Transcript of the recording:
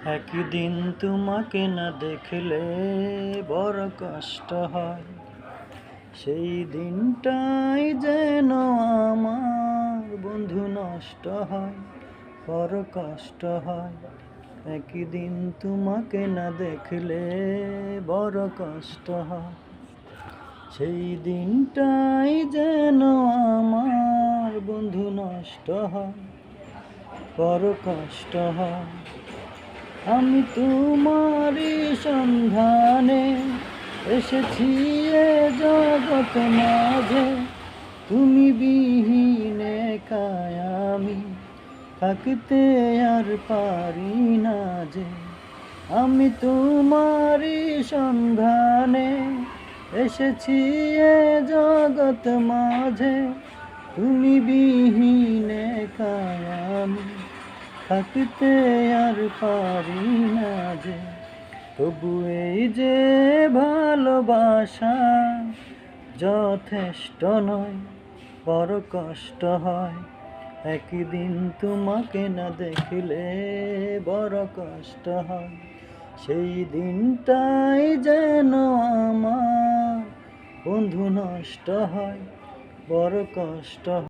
একদিন তোমাকে না দেখলে বড় কষ্ট হয়, সেই দিনটাই যেন আমার বন্ধু নষ্ট হয়, বড় কষ্ট হয়। একদিন তোমাকে না দেখলে বড় কষ্ট হয়, সেই দিনটাই যেন আমার বন্ধু নষ্ট হয়, বড় কষ্ট হয়। আমি তোমারই সন্ধানে এসেছি এ জগৎ মাঝে, তুমি বিহীনে একাই আমি থাকতে আর পারি না যে। আমি তোমারই সন্ধানে এসেছি এ জগৎ মাঝে, তুমি বিহীনে একাই আমি থাকতে আর পারি না যে। তবু এই যে ভালোবাসা যথেষ্ট নয়, বড় কষ্ট হয়। একদিন তোমাকে না দেখলে বড় কষ্ট হয়, সেই দিনটাই যেন আমার বন্ধু নষ্ট হয়, বড় কষ্ট হয়।